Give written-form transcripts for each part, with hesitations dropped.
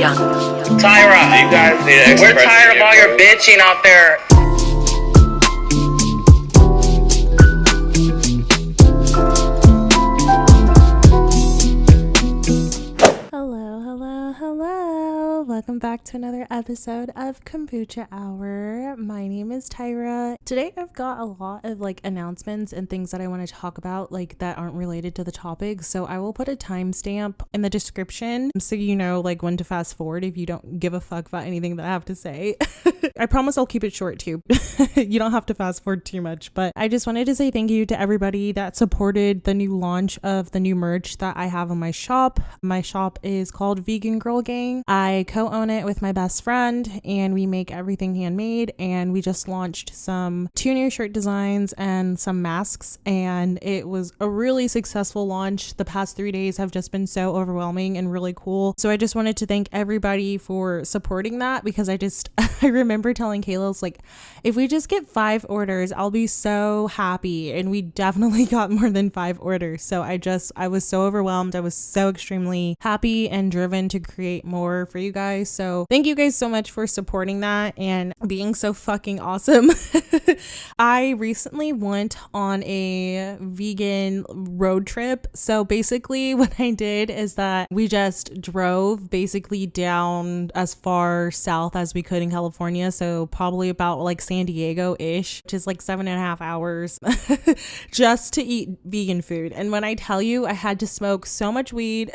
young. Tyra, You guys need to we're express tired of all your bitching out there. Hello. Welcome back to another episode of Kombucha Hour. My name is Tyra. Today I've got a lot of announcements and things that I want to talk about that aren't related to the topic. So I will put a timestamp in the description so you know when to fast forward if you don't give a fuck about anything that I have to say. I promise I'll keep it short too. You don't have to fast forward too much, but I just wanted to say thank you to everybody that supported the new launch of the new merch that I have on my shop. My shop is called Vegan Girl Gang. I co-own it with my best friend and we make everything handmade, and we just launched two new shirt designs and some masks, and it was a really successful launch. The past 3 days have just been so overwhelming and really cool. So I just wanted to thank everybody for supporting that, because I remember telling Kayla, if we just get 5 orders, I'll be so happy. And we definitely got more than 5 orders. So I was so overwhelmed. I was so extremely happy and driven to create more for you guys. So thank you guys so much for supporting that and being so fucking awesome. I recently went on a vegan road trip. So basically what I did is that we just drove basically down as far south as we could in California. So probably about San Diego-ish, which is 7.5 hours just to eat vegan food. And when I tell you, I had to smoke so much weed,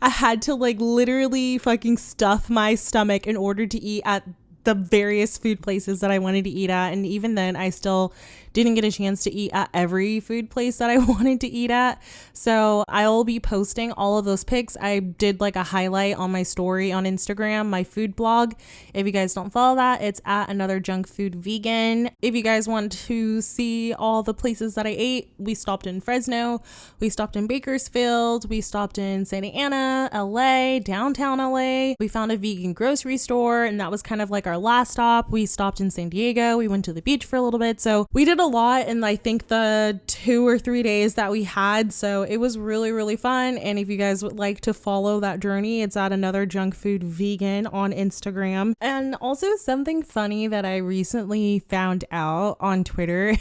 I had to literally fucking stuff my stomach in order to eat at the various food places that I wanted to eat at. And even then I still didn't get a chance to eat at every food place that I wanted to eat at. So I'll be posting all of those pics. I did a highlight on my story on Instagram, my food blog. If you guys don't follow that, it's at Another Junk Food Vegan. If you guys want to see all the places that I ate, we stopped in Fresno, we stopped in Bakersfield, we stopped in Santa Ana, LA, downtown LA. We found a vegan grocery store, and that was kind of our last stop. We stopped in San Diego. We went to the beach for a little bit. So we did a lot in I think the 2 or 3 days that we had. So it was really, really fun. And if you guys would like to follow that journey, it's at Another Junk Food Vegan on Instagram. And also something funny that I recently found out on Twitter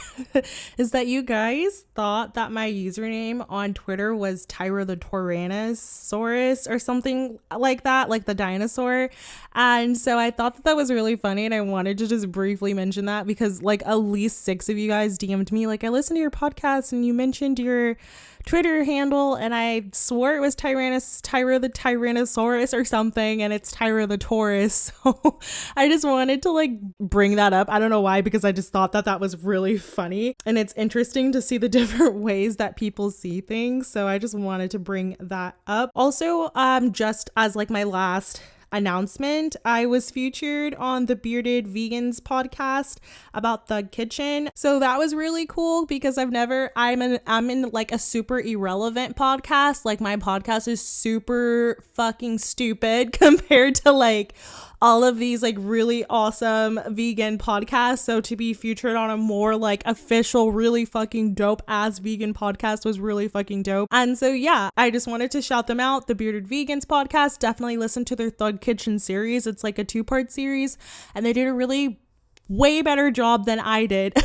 is that you guys thought that my username on Twitter was Tyra the Tyrannosaurus or something like that, like the dinosaur. And so I thought that was really funny, and I wanted to just briefly mention that because at least 6 of you guys DM'd me I listened to your podcast and you mentioned your Twitter handle, and I swore it was Tyra the Tyrannosaurus or something, and it's Tyra the Taurus. So I just wanted to bring that up. I don't know why, because I just thought that was really funny, and it's interesting to see the different ways that people see things. So I just wanted to bring that up. Also, just as my last announcement, I was featured on the Bearded Vegans podcast about the kitchen. So that was really cool because I'm in a super irrelevant podcast. My podcast is super fucking stupid compared to all of these really awesome vegan podcasts. So to be featured on a more official, really fucking dope ass vegan podcast was really fucking dope. And so yeah, I just wanted to shout them out. The Bearded Vegans podcast, definitely listen to their Thug Kitchen series. It's a 2-part series, and they did a really way better job than I did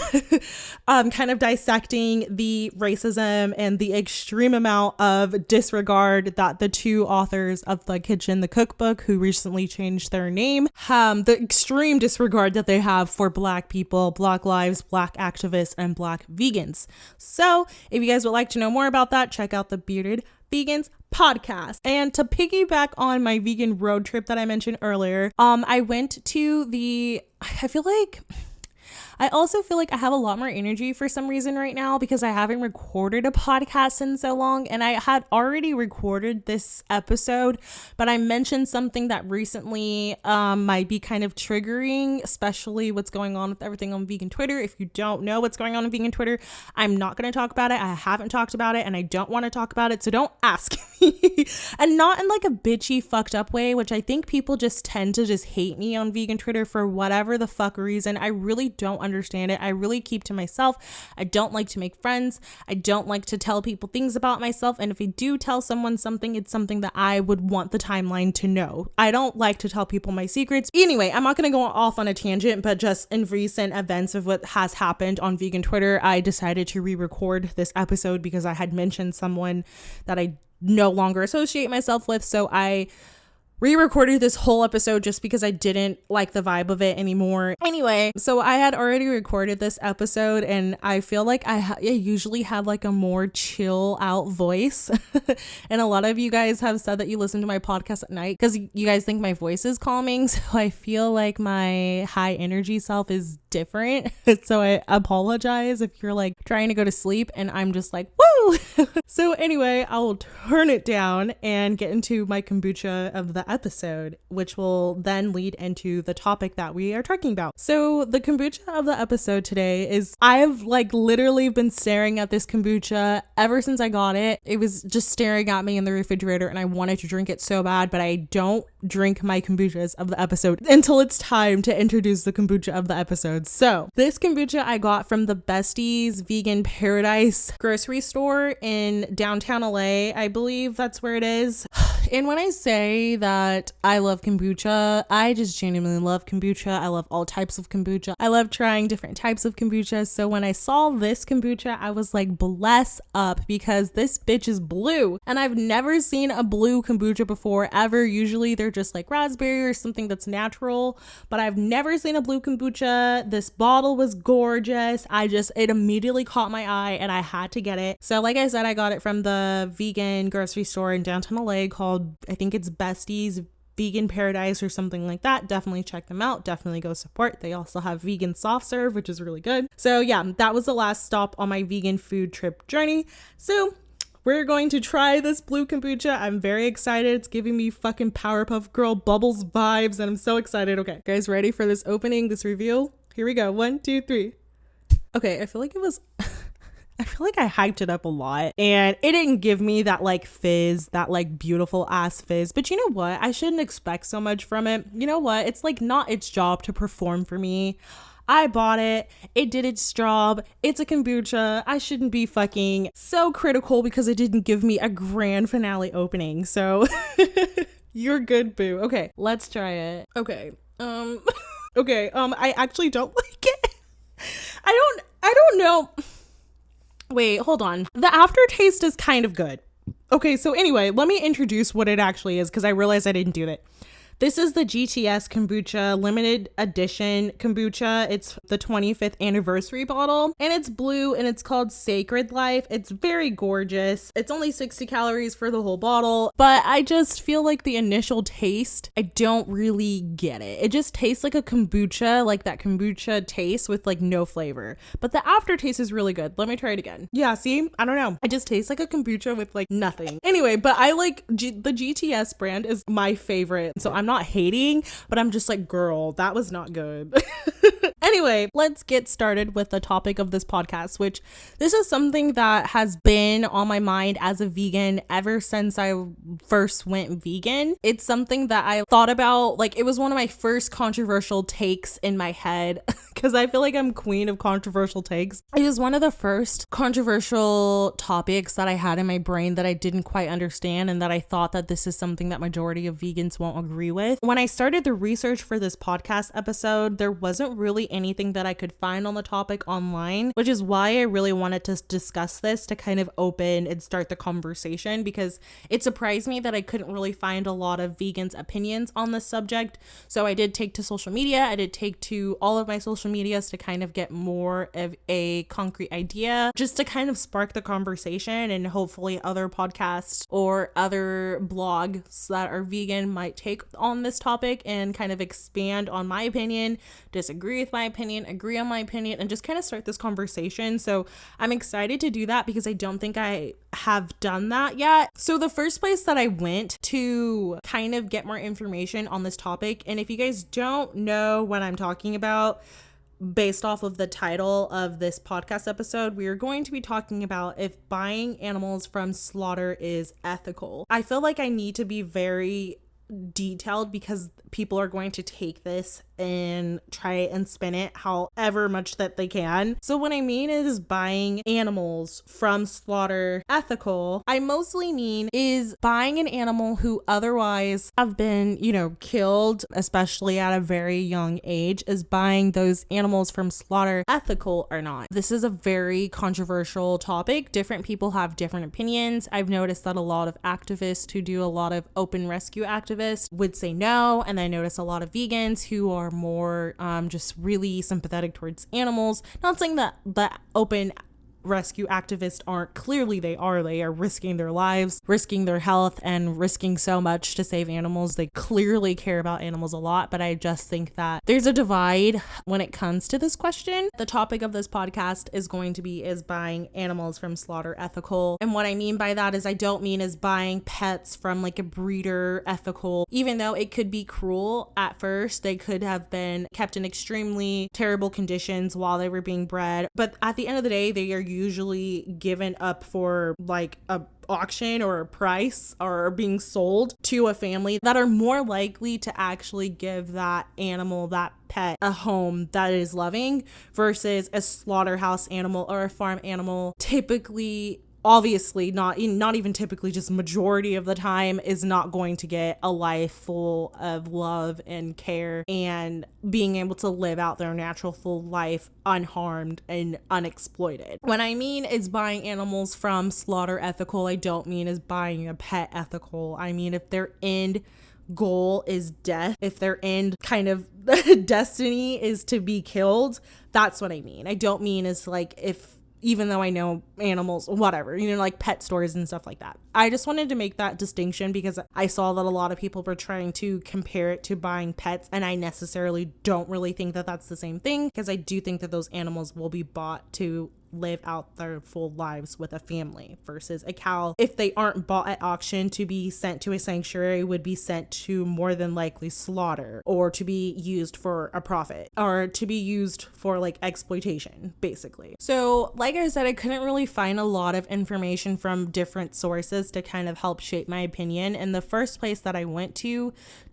kind of dissecting the racism and the extreme amount of disregard that the 2 authors of The Kitchen, the cookbook, who recently changed their name, the extreme disregard that they have for Black people, Black lives, Black activists, and Black vegans. So if you guys would like to know more about that, check out the Bearded Vegans podcast. And to piggyback on my vegan road trip that I mentioned earlier, I went to I also feel I have a lot more energy for some reason right now because I haven't recorded a podcast in so long, and I had already recorded this episode, but I mentioned something that recently might be kind of triggering, especially what's going on with everything on vegan Twitter. If you don't know what's going on vegan Twitter, I'm not going to talk about it. I haven't talked about it, and I don't want to talk about it, so don't ask me. And not in a bitchy fucked up way, which I think people just tend to just hate me on vegan Twitter for whatever the fuck reason. I really don't understand it. I really keep to myself. I don't like to make friends. I don't like to tell people things about myself. And if I do tell someone something, it's something that I would want the timeline to know. I don't like to tell people my secrets. Anyway, I'm not going to go off on a tangent, but just in recent events of what has happened on vegan Twitter, I decided to re-record this episode because I had mentioned someone that I no longer associate myself with. So I re-recorded this whole episode just because I didn't like the vibe of it anymore. Anyway, so I had already recorded this episode and I feel like I usually have like a more chill out voice. And a lot of you guys have said that you listen to my podcast at night because you guys think my voice is calming. So I feel like my high energy self is different. So I apologize if you're like trying to go to sleep and I'm just like, woo! So anyway, I'll turn it down and get into my kombucha of the episode, which will then lead into the topic that we are talking about. So the kombucha of the episode today is, I've like literally been staring at this kombucha ever since I got it. It was just staring at me in the refrigerator and I wanted to drink it so bad, but I don't drink my kombuchas of the episode until it's time to introduce the kombucha of the episode. So this kombucha I got from the Besties Vegan Paradise grocery store in downtown LA. I believe that's where it is. And when I say that I love kombucha, I just genuinely love kombucha. I love all types of kombucha. I love trying different types of kombucha. So when I saw this kombucha, I was like, bless up, because this bitch is blue. And I've never seen a blue kombucha before, ever. Usually they're just like raspberry or something that's natural, but I've never seen a blue kombucha. This bottle was gorgeous. It immediately caught my eye and I had to get it. So like I said, I got it from the vegan grocery store in downtown LA called, I think it's Besties Vegan Paradise or something like that. Definitely check them out. Definitely go support. They also have vegan soft serve, which is really good. So yeah, that was the last stop on my vegan food trip journey. So we're going to try this blue kombucha. I'm very excited. It's giving me fucking Powerpuff Girl Bubbles vibes and I'm so excited. Okay, guys, ready for this opening, this reveal? Here we go. 1, 2, 3. Okay, I feel like I hyped it up a lot and it didn't give me that like fizz, that like beautiful ass fizz. But you know what? I shouldn't expect so much from it. You know what? It's like not its job to perform for me. I bought it. It did its job. It's a kombucha. I shouldn't be fucking so critical because it didn't give me a grand finale opening. So you're good, boo. Okay, let's try it. Okay. Okay. I actually don't like it. I don't know. Wait, hold on. The aftertaste is kind of good. Okay, so anyway, let me introduce what it actually is because I realized I didn't do that. This is the GTS kombucha limited edition kombucha. It's the 25th anniversary bottle and it's blue and it's called Sacred Life. It's very gorgeous. It's only 60 calories for the whole bottle, but I just feel like the initial taste, I don't really get it. It just tastes like a kombucha, like that kombucha taste with like no flavor, but the aftertaste is really good. Let me try it again. Yeah, see, I don't know. It just tastes like a kombucha with like nothing. Anyway, but I like the GTS brand is my favorite. So I'm not hating, but I'm just like, girl, that was not good. Anyway, let's get started with the topic of this podcast, which this is something that has been on my mind as a vegan ever since I first went vegan. It's something that I thought about, like it was one of my first controversial takes in my head because I feel like I'm queen of controversial takes. It was one of the first controversial topics that I had in my brain that I didn't quite understand and that I thought that this is something that majority of vegans won't agree with. When I started the research for this podcast episode, there wasn't really anything that I could find on the topic online, which is why I really wanted to discuss this to kind of open and start the conversation, because it surprised me that I couldn't really find a lot of vegans' opinions on this subject. So I did take to social media. I did take to all of my social medias to kind of get more of a concrete idea, just to kind of spark the conversation, and hopefully other podcasts or other blogs that are vegan might take on this topic and kind of expand on my opinion, disagree with my opinion, agree on my opinion, and just kind of start this conversation. So I'm excited to do that because I don't think I have done that yet. So the first place that I went to kind of get more information on this topic, and if you guys don't know what I'm talking about, based off of the title of this podcast episode, we are going to be talking about if buying animals from slaughter is ethical. I feel like I need to be very detailed because people are going to take this and try and spin it however much that they can. So what I mean is buying animals from slaughter ethical, I mostly mean is buying an animal who otherwise have been, killed, especially at a very young age, is buying those animals from slaughter ethical or not. This is a very controversial topic. Different people have different opinions. I've noticed that a lot of activists who do a lot of open rescue activists would say no, and I notice a lot of vegans who are more just really sympathetic towards animals. Not saying that the open rescue activists aren't. Clearly they are risking their lives, risking their health, and risking so much to save animals. They clearly care about animals a lot, but I just think that there's a divide when it comes to this question. The topic of this podcast is going to be is buying animals from slaughter ethical, and what I mean by that is I don't mean is buying pets from like a breeder ethical. Even though it could be cruel at first, they could have been kept in extremely terrible conditions while they were being bred, but at the end of the day they are usually given up for like a auction or a price or being sold to a family that are more likely to actually give that animal, that pet, a home that is loving versus a slaughterhouse animal or a farm animal. Typically, obviously not even typically, just majority of the time is not going to get a life full of love and care and being able to live out their natural full life unharmed and unexploited. When I mean is buying animals from slaughter ethical, I don't mean is buying a pet ethical. I mean if their end goal is death, if their end kind of destiny is to be killed, that's what I mean. I don't mean is like if, even though I know animals, whatever, like pet stores and stuff like that. I just wanted to make that distinction because I saw that a lot of people were trying to compare it to buying pets, and I necessarily don't really think that that's the same thing, because I do think that those animals will be bought to live out their full lives with a family, versus a cow, if they aren't bought at auction to be sent to a sanctuary, would be sent to more than likely slaughter or to be used for a profit or to be used for like exploitation, basically. So like I said, I couldn't really find a lot of information from different sources to kind of help shape my opinion, and the first place that I went to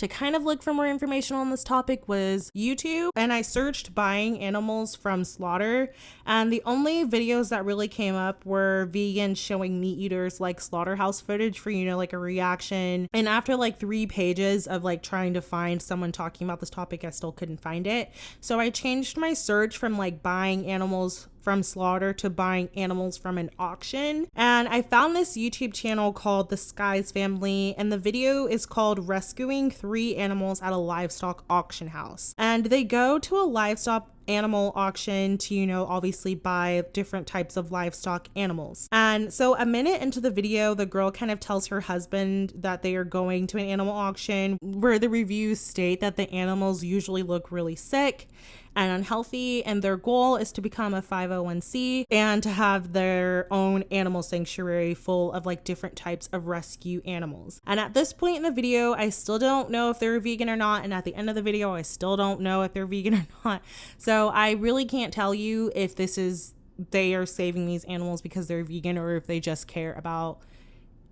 kind of look for more information on this topic was YouTube, and I searched buying animals from slaughter, and the only videos that really came up were vegans showing meat eaters like slaughterhouse footage for, like a reaction. And after like 3 pages of like trying to find someone talking about this topic, I still couldn't find it. So I changed my search from like buying animals from slaughter to buying animals from an auction, and I found this YouTube channel called The Skies Family, and the video is called Rescuing 3 Animals at a Livestock Auction House. And they go to a livestock animal auction to, obviously buy different types of livestock animals. And so a minute into the video, the girl kind of tells her husband that they are going to an animal auction where the reviews state that the animals usually look really sick and unhealthy, and their goal is to become a 501c and to have their own animal sanctuary full of like different types of rescue animals. And at this point in the video, I still don't know if they're vegan or not, and at the end of the video, I still don't know if they're vegan or not. So I really can't tell you if this is they are saving these animals because they're vegan or if they just care about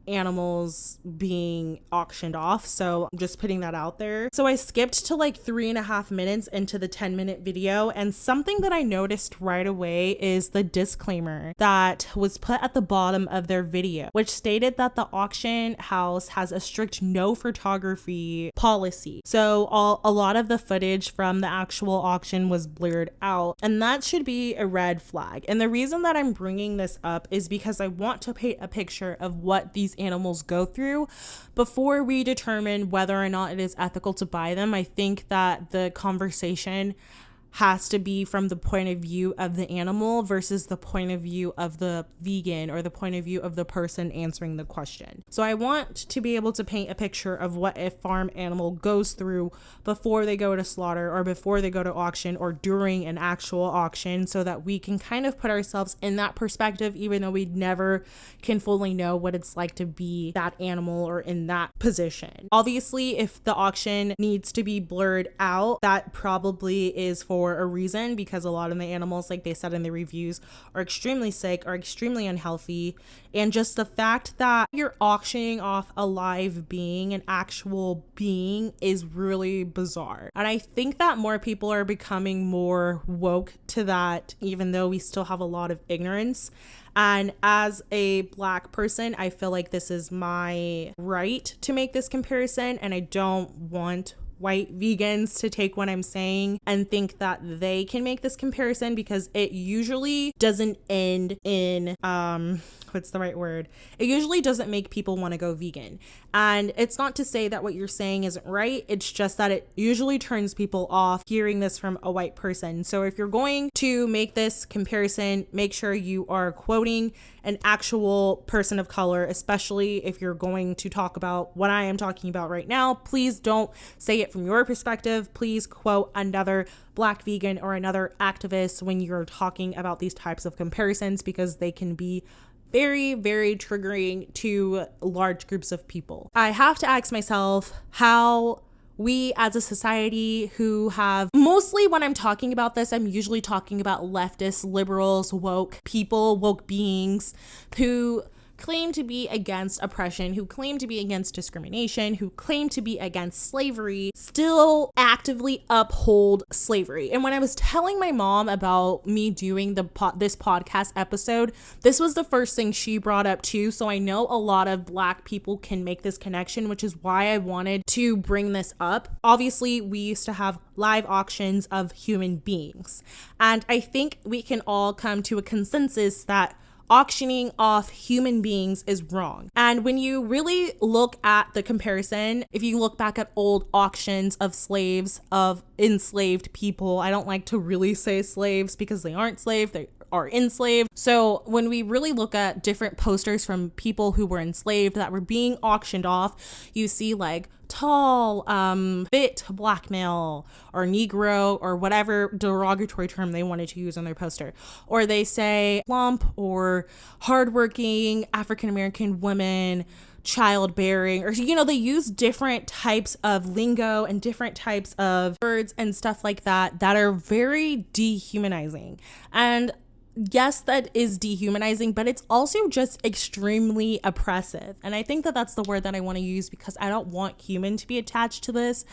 animals being auctioned off. So I'm just putting that out there. So I skipped to like 3.5 minutes into the 10-minute video, and something that I noticed right away is the disclaimer that was put at the bottom of their video, which stated that the auction house has a strict no photography policy. So a lot of the footage from the actual auction was blurred out, and that should be a red flag. And the reason that I'm bringing this up is because I want to paint a picture of what these animals go through before we determine whether or not it is ethical to buy them. I think that the conversation has to be from the point of view of the animal versus the point of view of the vegan or the point of view of the person answering the question. So I want to be able to paint a picture of what a farm animal goes through before they go to slaughter or before they go to auction or during an actual auction, so that we can kind of put ourselves in that perspective, even though we never can fully know what it's like to be that animal or in that position. Obviously, if the auction needs to be blurred out, that probably is for for a reason, because a lot of the animals, like they said in the reviews, are extremely sick, are extremely unhealthy. And just the fact that you're auctioning off a live being, an actual being, is really bizarre. And I think that more people are becoming more woke to that, even though we still have a lot of ignorance. And as a Black person, I feel like this is my right to make this comparison, and I don't want white vegans to take what I'm saying and think that they can make this comparison, because it usually doesn't end in what's the right word? It usually doesn't make people want to go vegan. And it's not to say that what you're saying isn't right. It's just that it usually turns people off hearing this from a white person. So if you're going to make this comparison, make sure you are quoting an actual person of color, especially if you're going to talk about what I am talking about right now. Please don't say it from your perspective. Please quote another Black vegan or another activist when you're talking about these types of comparisons, because they can be very, very triggering to large groups of people. I have to ask myself how we as a society who have, mostly when I'm talking about this, I'm usually talking about leftist, liberals, woke people, woke beings who claim to be against oppression, who claim to be against discrimination, who claim to be against slavery, still actively uphold slavery. And when I was telling my mom about me doing this podcast episode, this was the first thing she brought up too. So I know a lot of Black people can make this connection, which is why I wanted to bring this up. Obviously, we used to have live auctions of human beings. And I think we can all come to a consensus that auctioning off human beings is wrong. And when you really look at the comparison, if you look back at old auctions of slaves, of enslaved people, I don't like to really say slaves because they aren't slaves, they are enslaved. So when we really look at different posters from people who were enslaved that were being auctioned off, you see like tall, fit Black male or Negro or whatever derogatory term they wanted to use on their poster. Or they say plump or hardworking African-American women, childbearing, or, you know, they use different types of lingo and different types of words and stuff like that that are very dehumanizing. And yes, that is dehumanizing, but it's also just extremely oppressive. And I think that that's the word that I want to use, because I don't want human to be attached to this.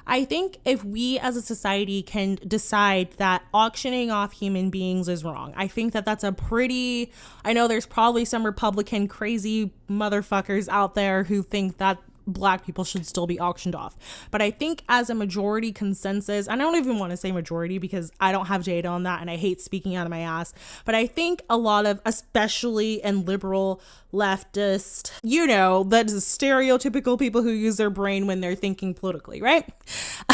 I think if we as a society can decide that auctioning off human beings is wrong, I think that that's I know there's probably some Republican crazy motherfuckers out there who think that Black people should still be auctioned off. But I think as a majority consensus, I don't even want to say majority because I don't have data on that and I hate speaking out of my ass, but I think a lot of, especially in liberal, leftist, you know, that stereotypical people who use their brain when they're thinking politically, right?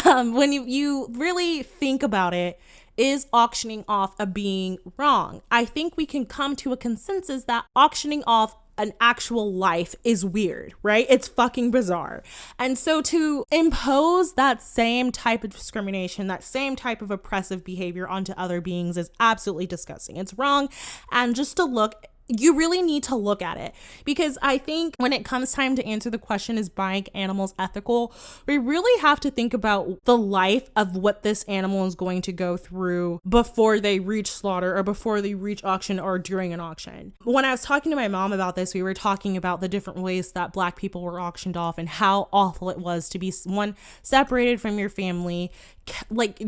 When you really think about it, is auctioning off a being wrong? I think we can come to a consensus that auctioning off an actual life is weird, right? It's fucking bizarre. And so to impose that same type of discrimination, that same type of oppressive behavior onto other beings is absolutely disgusting. It's wrong. And just to look, you really need to look at it, because I think when it comes time to answer the question, is buying animals ethical, we really have to think about the life of what this animal is going to go through before they reach slaughter or before they reach auction or during an auction. When I was talking to my mom about this, we were talking about the different ways that Black people were auctioned off and how awful it was to be separated from your family, like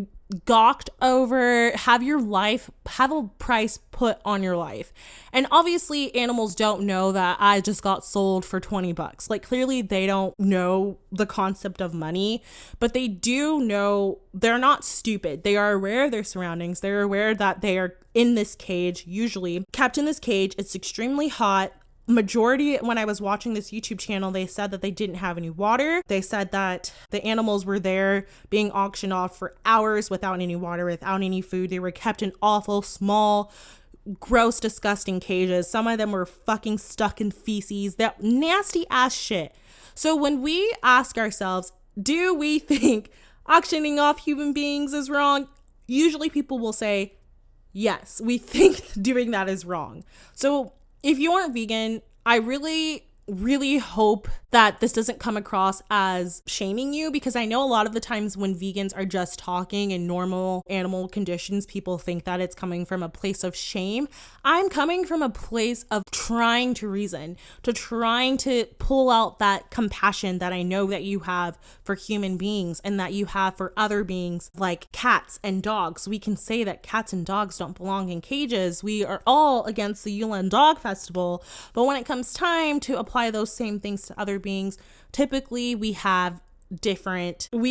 gawked over, have a price put on your life. And obviously animals don't know that I just got sold for $20. Like, clearly they don't know the concept of money, but they do know, they're not stupid. They are aware of their surroundings. They're aware that they are in this cage, usually kept in this cage. It's extremely hot. Majority, when I was watching this YouTube channel, they said that they didn't have any water. They said that the animals were there being auctioned off for hours without any water, without any food. They were kept in awful, small, gross, disgusting cages. Some of them were fucking stuck in feces, that nasty ass shit. So when we ask ourselves, do we think auctioning off human beings is wrong? Usually people will say, yes, we think doing that is wrong. So if you aren't vegan, I really really hope that this doesn't come across as shaming you, because I know a lot of the times when vegans are just talking in normal animal conditions, people think that it's coming from a place of shame. I'm coming from a place of trying to reason, to trying to pull out that compassion that I know that you have for human beings and that you have for other beings like cats and dogs. We can say that cats and dogs don't belong in cages. We are all against the Yule Dog Festival, but when it comes time to apply those same things to other beings, typically we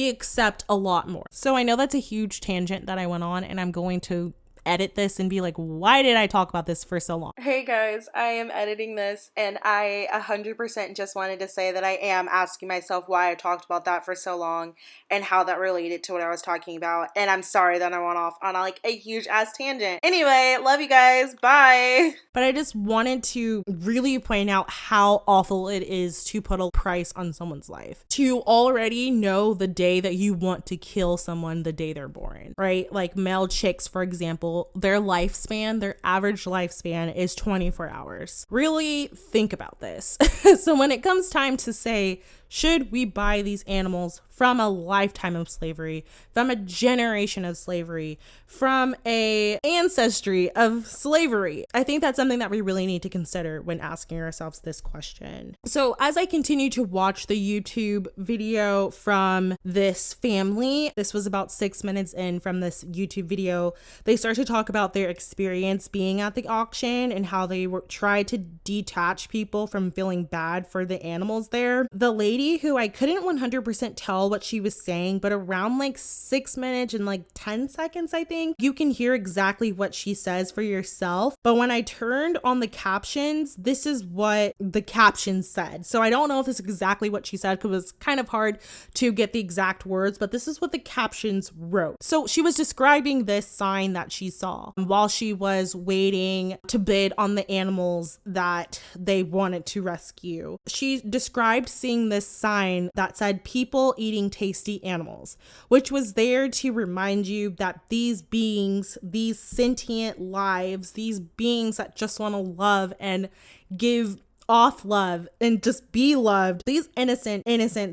accept a lot more. So I know that's a huge tangent that I went on, and I'm going to edit this and be like, why did I talk about this for so long? Hey guys, I am editing this, and I 100% just wanted to say that I am asking myself why I talked about that for so long and how that related to what I was talking about. And I'm sorry that I went off on like a huge ass tangent. Anyway, love you guys. Bye. But I just wanted to really point out how awful it is to put a price on someone's life. To already know the day that you want to kill someone, the day they're born, right? Like male chicks, for example, their average lifespan is 24 hours. Really think about this. So when it comes time to say, should we buy these animals from a lifetime of slavery, from a generation of slavery, from a ancestry of slavery? I think that's something that we really need to consider when asking ourselves this question. So as I continue to watch the YouTube video from this family, this was about 6 minutes in from this YouTube video, they start to talk about their experience being at the auction and how they tried to detach people from feeling bad for the animals there. The lady, who I couldn't 100% tell what she was saying, but around like 6 minutes and like 10 seconds, I think, you can hear exactly what she says for yourself. But when I turned on the captions, this is what the captions said. So I don't know if this is exactly what she said, because it was kind of hard to get the exact words, but this is what the captions wrote. So she was describing this sign that she saw while she was waiting to bid on the animals that they wanted to rescue. She described seeing this sign that said "people eating tasty animals," which was there to remind you that these beings, these sentient lives, these beings that just want to love and give off love and just be loved, these innocent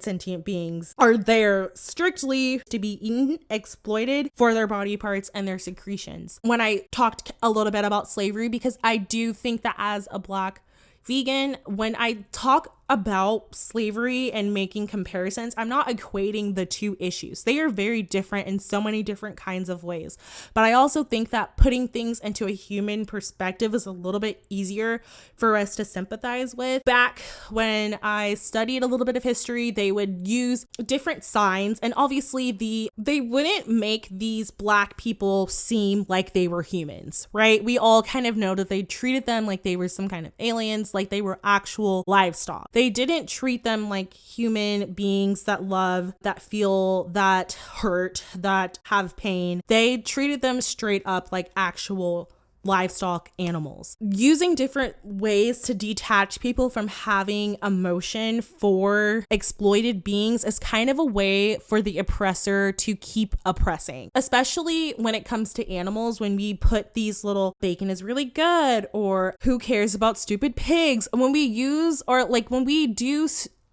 sentient beings are there strictly to be eaten, exploited for their body parts and their secretions. When I talked a little bit about slavery, because I do think that as a Black vegan, when I talk about slavery and making comparisons, I'm not equating the two issues. They are very different in so many different kinds of ways. But I also think that putting things into a human perspective is a little bit easier for us to sympathize with. Back when I studied a little bit of history, they would use different signs, and obviously they wouldn't make these Black people seem like they were humans, right? We all kind of know that they treated them like they were some kind of aliens, like they were actual livestock. They didn't treat them like human beings that love, that feel, that hurt, that have pain. They treated them straight up like actual livestock animals. Using different ways to detach people from having emotion for exploited beings is kind of a way for the oppressor to keep oppressing, especially when it comes to animals. When we put these little "bacon is really good" or "who cares about stupid pigs," when we use, or like when we do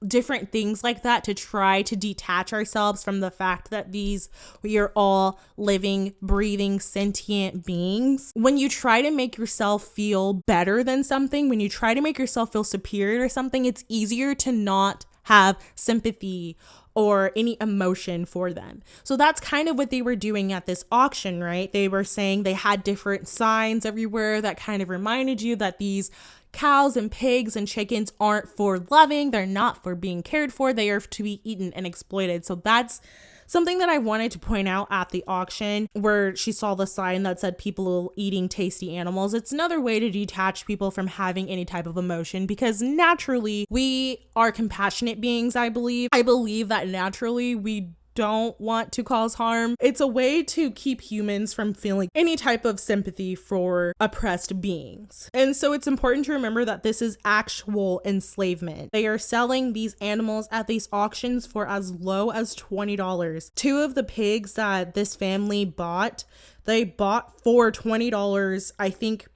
different things like that to try to detach ourselves from the fact that we are all living, breathing, sentient beings. When you try to make yourself feel better than something, when you try to make yourself feel superior to something, it's easier to not have sympathy or any emotion for them. So that's kind of what they were doing at this auction, right? They were saying they had different signs everywhere that kind of reminded you that these cows and pigs and chickens aren't for loving, they're not for being cared for, they are to be eaten and exploited. So that's something that I wanted to point out at the auction, where she saw the sign that said "people eating tasty animals." It's another way to detach people from having any type of emotion, because naturally we are compassionate beings. I believe that naturally we don't want to cause harm. It's a way to keep humans from feeling any type of sympathy for oppressed beings. And so it's important to remember that this is actual enslavement. They are selling these animals at these auctions for as low as $20. Two of the pigs that this family bought, they bought for $20. I think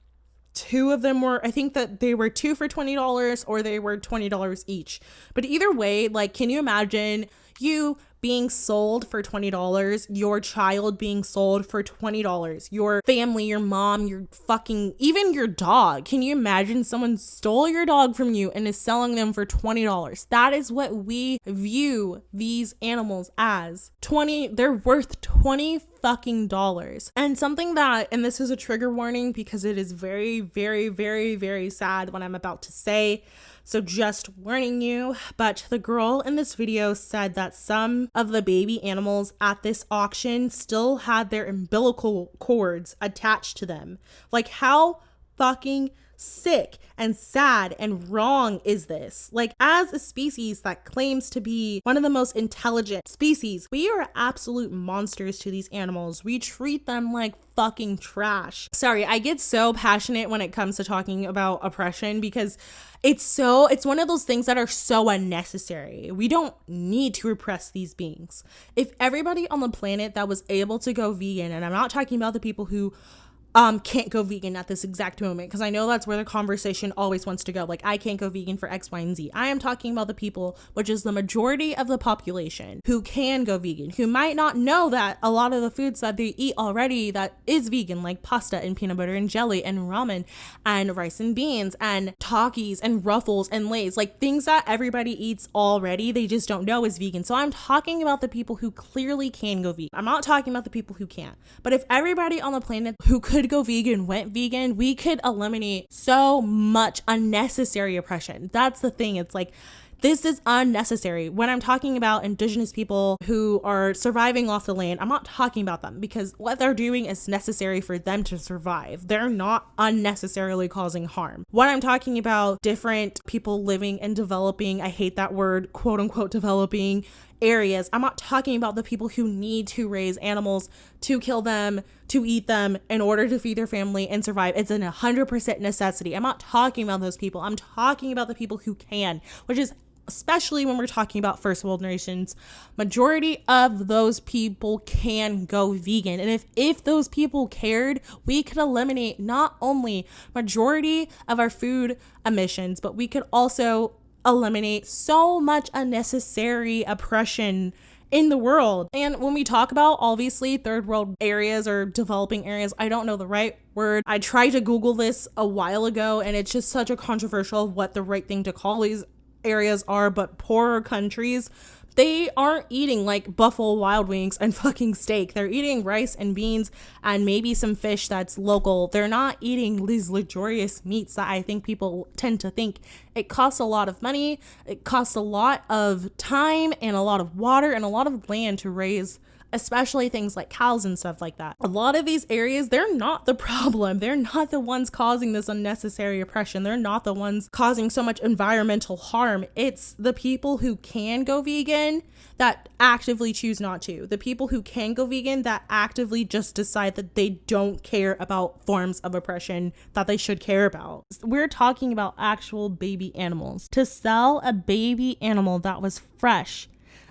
two of them were, I think that they were two for $20 or they were $20 each. But either way, like, can you imagine you being sold for $20, your child being sold for $20, your family, your mom, your fucking, even your dog? Can you imagine someone stole your dog from you and is selling them for $20? That is what we view these animals as. They're worth $20 fucking dollars. And something that, and this is a trigger warning because it is very, very, very, very sad what I'm about to say, so just warning you, but the girl in this video said that some of the baby animals at this auction still had their umbilical cords attached to them. Like, how fucking sick and sad and wrong is this? Like, as a species that claims to be one of the most intelligent species, we are absolute monsters to these animals. We treat them like fucking trash. Sorry, I get so passionate when it comes to talking about oppression because it's one of those things that are so unnecessary. We don't need to repress these beings. If everybody on the planet that was able to go vegan, and I'm not talking about the people who can't go vegan at this exact moment, because I know that's where the conversation always wants to go. Like, I can't go vegan for X, Y, and Z. I am talking about the people, which is the majority of the population, who can go vegan, who might not know that a lot of the foods that they eat already that is vegan, like pasta and peanut butter and jelly and ramen and rice and beans and Takis and Ruffles and Lay's, like things that everybody eats already, they just don't know is vegan. So I'm talking about the people who clearly can go vegan. I'm not talking about the people who can't. But if everybody on the planet who could go vegan went vegan, we could eliminate so much unnecessary oppression. That's the thing. It's like, this is unnecessary. When I'm talking about indigenous people who are surviving off the land, I'm not talking about them because what they're doing is necessary for them to survive. They're not unnecessarily causing harm. What I'm talking about, different people living and developing, I hate that word, quote unquote, developing areas. I'm not talking about the people who need to raise animals, to kill them, to eat them in order to feed their family and survive. It's an 100% necessity. I'm not talking about those people. I'm talking about the people who can, which is especially when we're talking about first world nations. Majority of those people can go vegan. And if those people cared, we could eliminate not only majority of our food emissions, but we could also eliminate so much unnecessary oppression in the world. And when we talk about, obviously, third world areas or developing areas, I don't know the right word. I tried to Google this a while ago, and it's just such a controversial what the right thing to call these areas are, but poorer countries, they aren't eating like Buffalo Wild Wings and fucking steak. They're eating rice and beans and maybe some fish that's local. They're not eating these luxurious meats that I think people tend to think. It costs a lot of money. It costs a lot of time and a lot of water and a lot of land to raise, especially things like cows and stuff like that. A lot of these areas, they're not the problem. They're not the ones causing this unnecessary oppression. They're not the ones causing so much environmental harm. It's the people who can go vegan that actively choose not to. The people who can go vegan that actively just decide that they don't care about forms of oppression that they should care about. We're talking about actual baby animals. To sell a baby animal that was fresh,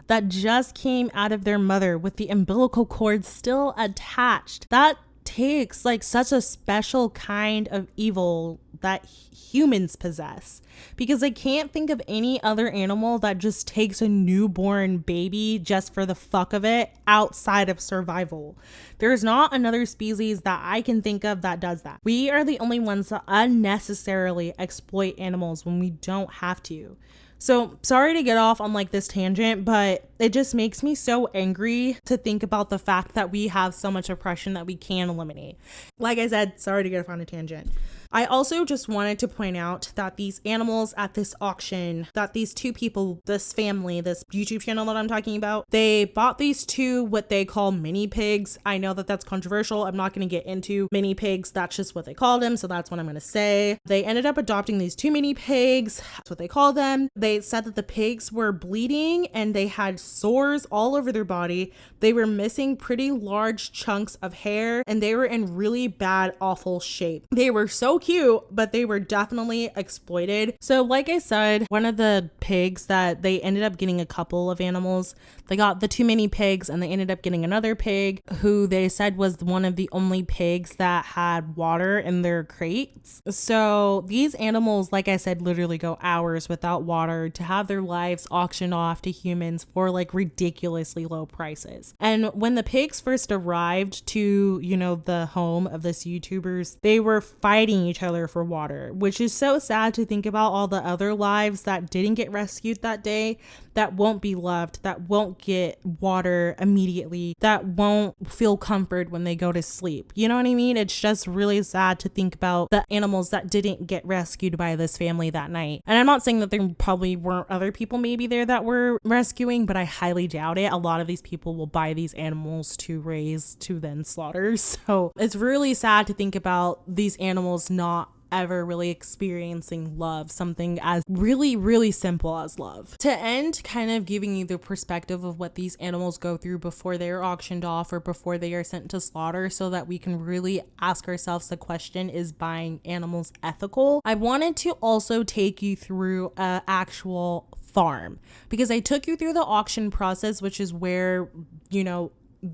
that just came out of their mother with the umbilical cord still attached, that takes like such a special kind of evil that humans possess, because I can't think of any other animal that just takes a newborn baby just for the fuck of it outside of survival. There's not another species that I can think of that does that. We are the only ones that unnecessarily exploit animals when we don't have to. So sorry to get off on like this tangent, but it just makes me so angry to think about the fact that we have so much oppression that we can eliminate. Like I said, sorry to get off on a tangent. I also just wanted to point out that these animals at this auction, that these two people, this family, this YouTube channel that I'm talking about, they bought these two what they call mini pigs. I know that that's controversial. I'm not going to get into mini pigs. That's just what they called them. So that's what I'm going to say. They ended up adopting these two mini pigs. That's what they call them. They said that the pigs were bleeding and they had sores all over their body. They were missing pretty large chunks of hair and they were in really bad, awful shape. They were so cute, but they were definitely exploited. So like I said, one of the pigs that they ended up getting a couple of animals, they got the too many pigs and they ended up getting another pig who they said was one of the only pigs that had water in their crates. So these animals, like I said, literally go hours without water to have their lives auctioned off to humans for like ridiculously low prices. And when the pigs first arrived to, the home of this YouTubers, they were fighting each other for water, which is so sad to think about all the other lives that didn't get rescued that day, that won't be loved, that won't get water immediately, that won't feel comfort when they go to sleep. You know what I mean? It's just really sad to think about the animals that didn't get rescued by this family that night. And I'm not saying that there probably weren't other people maybe there that were rescuing, but I highly doubt it. A lot of these people will buy these animals to raise to then slaughter. So it's really sad to think about these animals not ever really experiencing love, something as really, really simple as love. To end kind of giving you the perspective of what these animals go through before they are auctioned off or before they are sent to slaughter, so that we can really ask ourselves the question, is buying animals ethical? I wanted to also take you through an actual farm, because I took you through the auction process, which is where,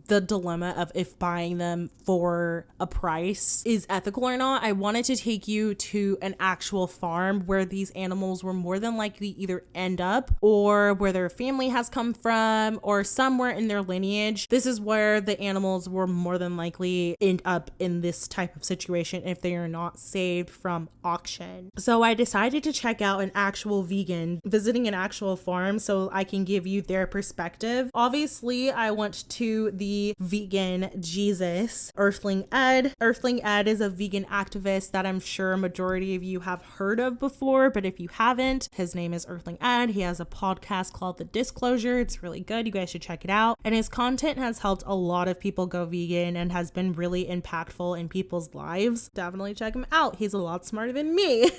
the dilemma of if buying them for a price is ethical or not. I wanted to take you to an actual farm where these animals were more than likely either end up, or where their family has come from, or somewhere in their lineage. This is where the animals were more than likely end up in this type of situation if they are not saved from auction. So I decided to check out an actual vegan visiting an actual farm so I can give you their perspective. Obviously, I went to the vegan Jesus, Earthling Ed. Earthling Ed is a vegan activist that I'm sure a majority of you have heard of before, but if you haven't, his name is Earthling Ed. He has a podcast called The Disclosure. It's really good. You guys should check it out. And his content has helped a lot of people go vegan and has been really impactful in people's lives. Definitely check him out. He's a lot smarter than me.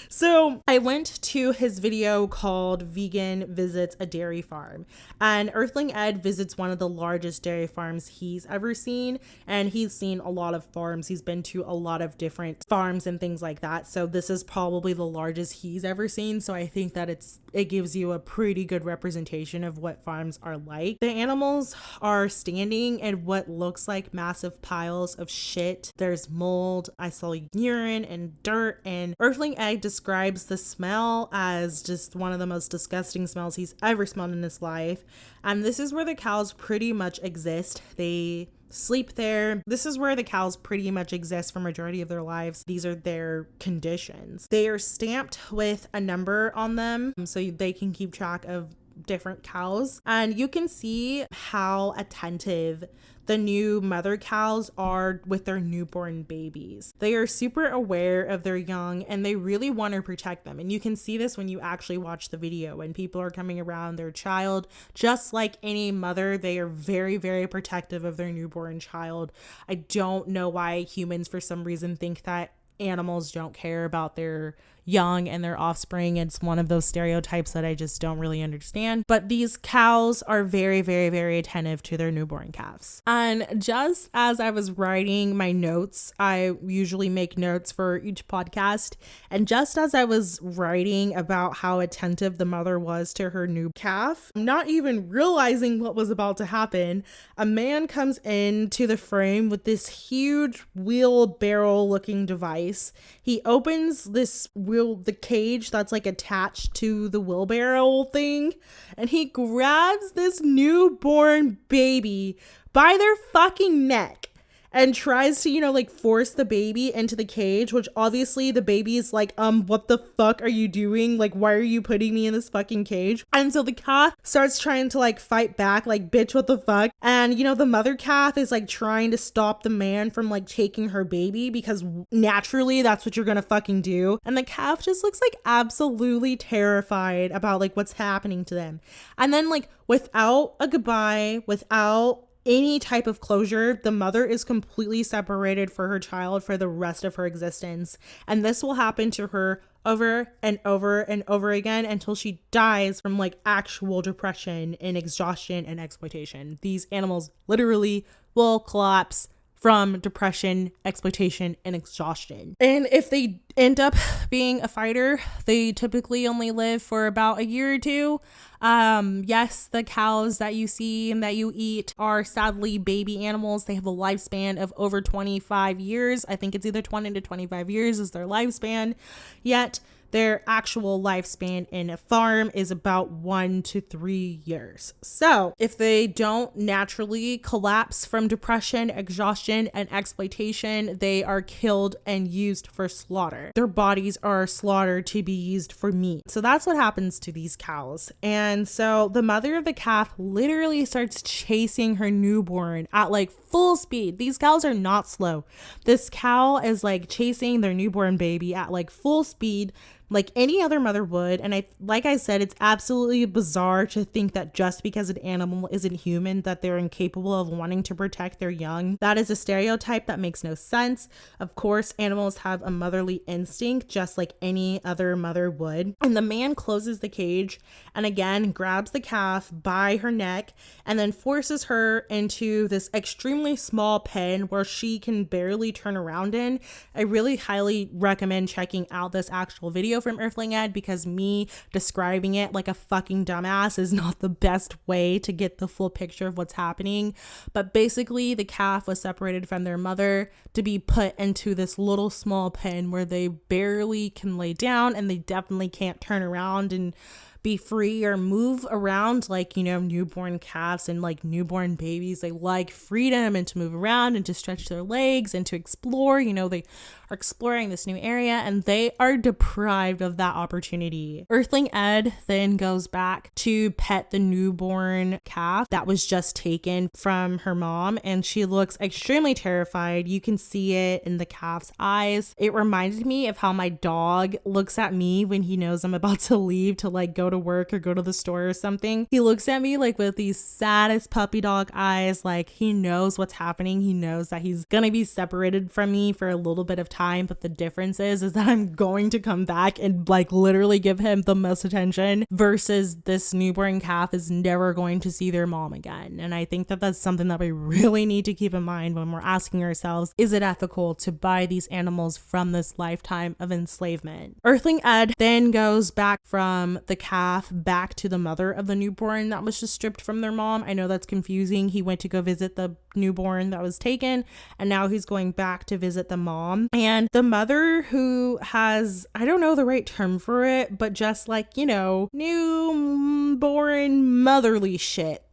So I went to his video called Vegan Visits a Dairy Farm, and Earthling Ed visits one of the largest dairy farms he's ever seen, and he's seen a lot of farms. He's been to a lot of different farms and things like that, so this is probably the largest he's ever seen. So I think that it gives you a pretty good representation of what farms are like. The animals are standing in what looks like massive piles of shit. There's mold, I saw urine and dirt, and Earthling Egg describes the smell as just one of the most disgusting smells he's ever smelled in his life. And this is where the cows pretty much exist. They sleep there. This is where the cows pretty much exist for majority of their lives. These are their conditions. They are stamped with a number on them so they can keep track of different cows, and you can see how attentive the new mother cows are with their newborn babies. They are super aware of their young and they really want to protect them. And you can see this when you actually watch the video, when people are coming around their child. Just like any mother, they are very, very protective of their newborn child. I don't know why humans for some reason think that animals don't care about their young and their offspring. It's one of those stereotypes that I just don't really understand. But these cows are very, very, very attentive to their newborn calves. And just as I was writing my notes, I usually make notes for each podcast. And just as I was writing about how attentive the mother was to her new calf, not even realizing what was about to happen, a man comes into the frame with this huge wheelbarrow looking device. He opens the cage that's like attached to the wheelbarrow thing, and he grabs this newborn baby by their fucking neck and tries to, force the baby into the cage, which obviously the baby is like, what the fuck are you doing? Like, why are you putting me in this fucking cage? And so the calf starts trying to fight back, like, bitch, what the fuck? And, the mother calf is trying to stop the man from taking her baby, because naturally that's what you're gonna fucking do. And the calf just looks absolutely terrified about what's happening to them. And then without a goodbye, without any type of closure, the mother is completely separated for her child for the rest of her existence. And this will happen to her over and over and over again until she dies from actual depression and exhaustion and exploitation. These animals literally will collapse from depression, exploitation, and exhaustion. And if they end up being a fighter, they typically only live for about a year or two. Yes, the cows that you see and that you eat are sadly baby animals. They have a lifespan of over 25 years. I think it's either 20 to 25 years is their lifespan. Yet their actual lifespan in a farm is about 1 to 3 years. So if they don't naturally collapse from depression, exhaustion, and exploitation, they are killed and used for slaughter. Their bodies are slaughtered to be used for meat. So that's what happens to these cows. And so the mother of the calf literally starts chasing her newborn at like full speed. These cows are not slow. This cow is like chasing their newborn baby at like full speed, like any other mother would. And like I said, it's absolutely bizarre to think that just because an animal isn't human, that they're incapable of wanting to protect their young. That is a stereotype that makes no sense. Of course, animals have a motherly instinct, just like any other mother would. And the man closes the cage and again grabs the calf by her neck and then forces her into this extremely small pen where she can barely turn around in. I really highly recommend checking out this actual video from Earthling Ed, because me describing it like a fucking dumbass is not the best way to get the full picture of what's happening. But basically the calf was separated from their mother to be put into this little small pen where they barely can lay down and they definitely can't turn around and be free or move around like, you know, newborn calves and like newborn babies. They like freedom and to move around and to stretch their legs and to explore. You know, they are exploring this new area and they are deprived of that opportunity. Earthling Ed then goes back to pet the newborn calf that was just taken from her mom, and she looks extremely terrified. You can see it in the calf's eyes. It reminded me of how my dog looks at me when he knows I'm about to leave to like go to work or go to the store or something. He looks at me like with these saddest puppy dog eyes, like he knows what's happening. He knows that he's gonna be separated from me for a little bit of time, but the difference is that I'm going to come back and like literally give him the most attention, versus this newborn calf is never going to see their mom again. And I think that that's something that we really need to keep in mind when we're asking ourselves, is it ethical to buy these animals from this lifetime of enslavement? Earthling Ed then goes back from the calf back to the mother of the newborn that was just stripped from their mom. I know that's confusing. He went to go visit the newborn that was taken, and now he's going back to visit the mom. And the mother, who has, I don't know the right term for it, but just like, you know, newborn motherly shit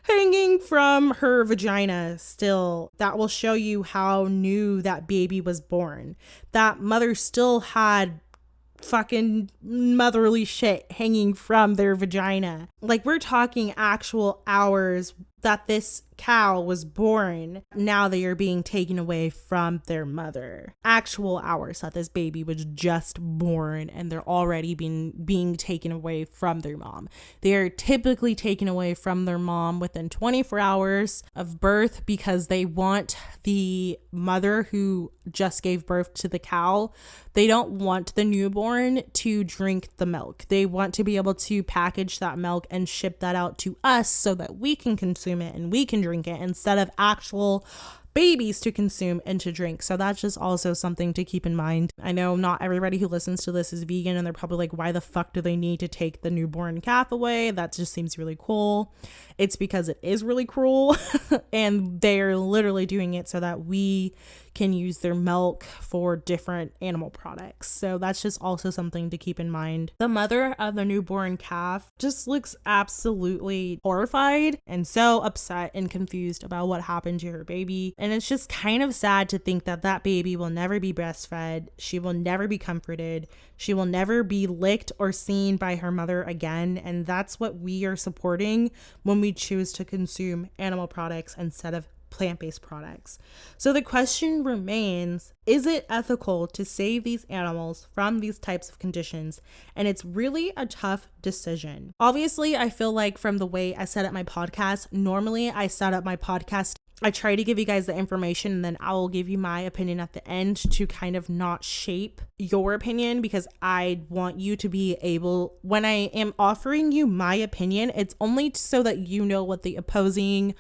hanging from her vagina still, that will show you how new that baby was born. That mother still had fucking motherly shit hanging from their vagina. Like, we're talking actual hours that this cow was born. Now they are being taken away from their mother. Actual hours that this baby was just born and they're already being taken away from their mom. They are typically taken away from their mom within 24 hours of birth because they want the mother who just gave birth to the cow, they don't want the newborn to drink the milk. They want to be able to package that milk and ship that out to us so that we can consume it and we can drink it instead of actual babies to consume and to drink. So that's just also something to keep in mind. I know not everybody who listens to this is vegan and they're probably like, why the fuck do they need to take the newborn calf away? That just seems really cool. It's because it is really cruel and they're literally doing it so that we can use their milk for different animal products. So that's just also something to keep in mind. The mother of the newborn calf just looks absolutely horrified and so upset and confused about what happened to her baby. And it's just kind of sad to think that that baby will never be breastfed. She will never be comforted. She will never be licked or seen by her mother again. And that's what we are supporting when we choose to consume animal products instead of plant-based products. So the question remains, is it ethical to save these animals from these types of conditions? And it's really a tough decision. Obviously, I feel like from the way I set up my podcast, normally I set up my podcast, I try to give you guys the information and then I will give you my opinion at the end to kind of not shape your opinion, because I want you to be able, when I am offering you my opinion, it's only so that you know what the opposing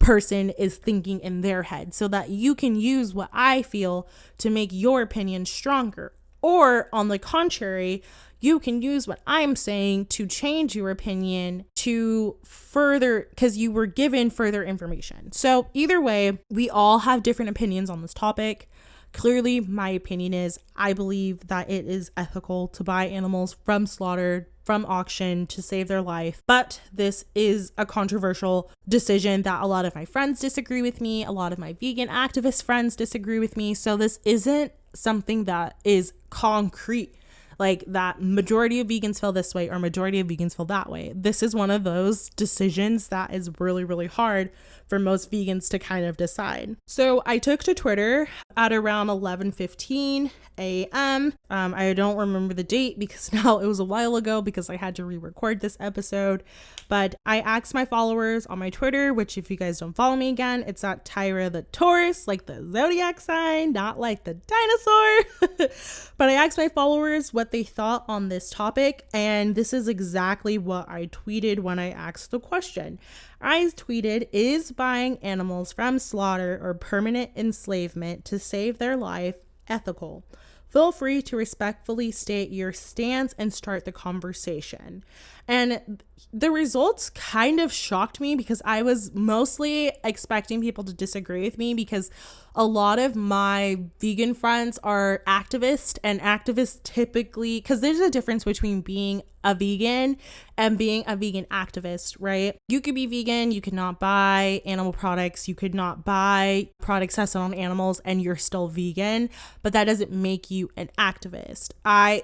person is thinking in their head, so that you can use what I feel to make your opinion stronger. Or on the contrary, you can use what I'm saying to change your opinion to further, because you were given further information. So either way, we all have different opinions on this topic. Clearly, my opinion is I believe that it is ethical to buy animals from slaughter, from auction, to save their life. But this is a controversial decision that a lot of my friends disagree with me. A lot of my vegan activist friends disagree with me. So this isn't something that is concrete, like that majority of vegans feel this way or majority of vegans feel that way. This is one of those decisions that is really, really hard for most vegans to kind of decide. So I took to Twitter at around 11:15 a.m. I don't remember the date because now it was a while ago because I had to re-record this episode. But I asked my followers on my Twitter, which if you guys don't follow me again, it's at Tyra the Taurus, like the zodiac sign, not like the dinosaur. But I asked my followers what they thought on this topic, and this is exactly what I tweeted when I asked the question. I tweeted, "Is buying animals from slaughter or permanent enslavement to save their life ethical? Feel free to respectfully state your stance and start the conversation." And the results kind of shocked me because I was mostly expecting people to disagree with me, because a lot of my vegan friends are activists, and activists typically, because there's a difference between being a vegan and being a vegan activist, right? You could be vegan, you could not buy animal products, you could not buy products tested on animals, and you're still vegan, but that doesn't make you an activist.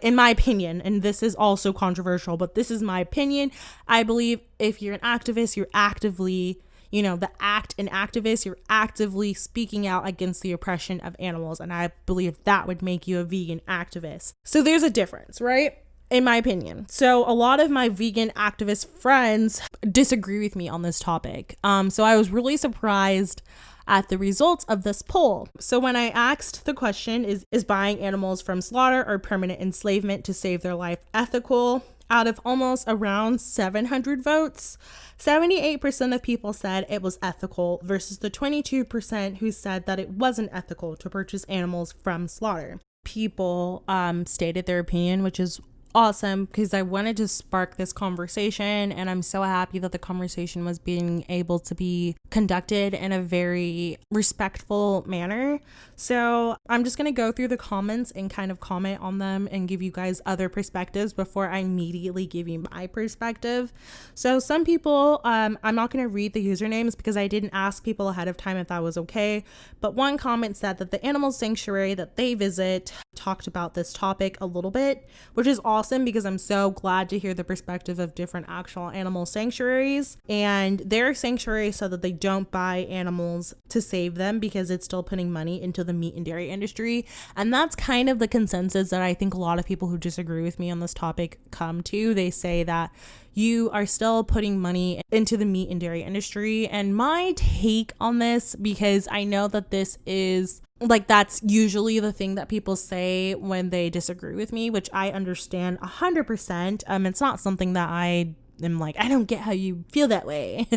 In my opinion, and this is also controversial, but this is my opinion, I believe if you're an activist, you're actively, the act an activist, you're actively speaking out against the oppression of animals. And I believe that would make you a vegan activist. So there's a difference, right? In my opinion. So a lot of my vegan activist friends disagree with me on this topic. So I was really surprised at the results of this poll. So when I asked the question, is buying animals from slaughter or permanent enslavement to save their life ethical? Out of almost around 700 votes, 78% of people said it was ethical versus the 22% who said that it wasn't ethical to purchase animals from slaughter. People stated their opinion, which is awesome because I wanted to spark this conversation, and I'm so happy that the conversation was being able to be conducted in a very respectful manner. So I'm just going to go through the comments and kind of comment on them and give you guys other perspectives before I immediately give you my perspective. So some people, I'm not going to read the usernames because I didn't ask people ahead of time if that was okay, but one comment said that the animal sanctuary that they visit talked about this topic a little bit, which is awesome because I'm so glad to hear the perspective of different actual animal sanctuaries. And their sanctuary said that they don't buy animals to save them because it's still putting money into the meat and dairy industry. And that's kind of the consensus that I think a lot of people who disagree with me on this topic come to. They say that you are still putting money into the meat and dairy industry. And my take on this, because I know that this is that's usually the thing that people say when they disagree with me, which I understand 100%. It's not something that I am like, I don't get how you feel that way.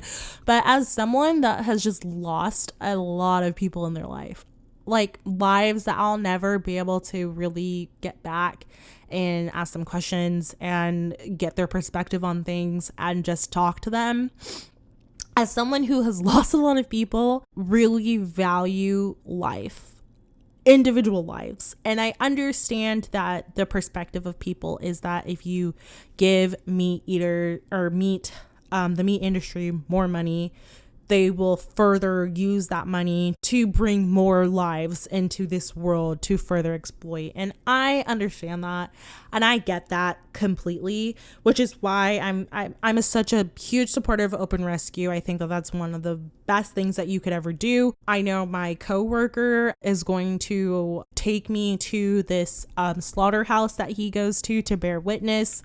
But as someone that has just lost a lot of people in their life, like lives that I'll never be able to really get back and ask them questions and get their perspective on things and just talk to them. As someone who has lost a lot of people, really value life, individual lives. And I understand that the perspective of people is that if you give the meat industry more money, they will further use that money to bring more lives into this world to further exploit. And I understand that, and I get that completely, which is why I'm such a huge supporter of open rescue. I think that that's one of the best things that you could ever do. I know my coworker is going to take me to this slaughterhouse that he goes to bear witness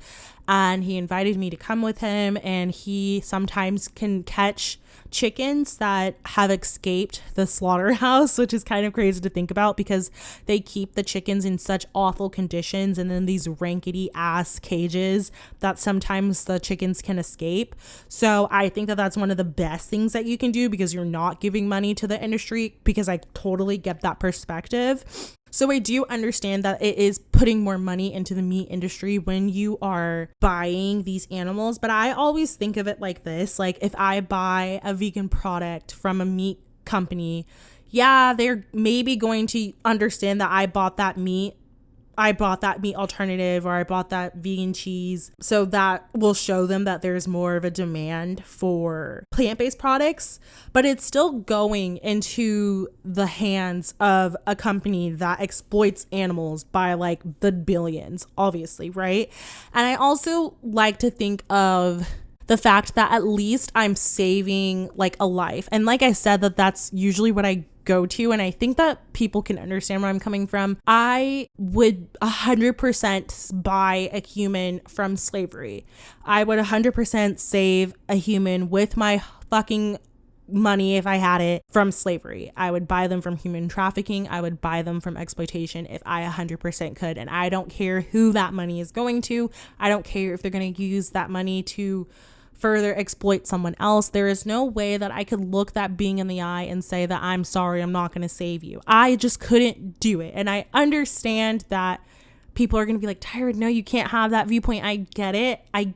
and he invited me to come with him, and he sometimes can catch chickens that have escaped the slaughterhouse, which is kind of crazy to think about because they keep the chickens in such awful conditions and then these rankety ass cages that sometimes the chickens can escape. So I think that that's one of the best things that you can do because you're not giving money to the industry, because I totally get that perspective. So I do understand that it is putting more money into the meat industry when you are buying these animals. But I always think of it like this. Like if I buy a vegan product from a meat company, yeah, they're maybe going to understand that I bought that meat alternative, or I bought that vegan cheese. So that will show them that there's more of a demand for plant-based products, but it's still going into the hands of a company that exploits animals by like the billions, obviously, right? And I also like to think of the fact that at least I'm saving like a life. And like I said, that's usually what I go to, and I think that people can understand where I'm coming from. I would 100% buy a human from slavery. I would 100% save a human with my fucking money if I had it from slavery. I would buy them from human trafficking. I would buy them from exploitation if I 100% could. And I don't care who that money is going to. I don't care if they're going to use that money to further exploit someone else. There is no way that I could look that being in the eye and say that I'm sorry, I'm not going to save you. I just couldn't do it. And I understand that people are going to be like, Tyra, no, you can't have that viewpoint. I get it. I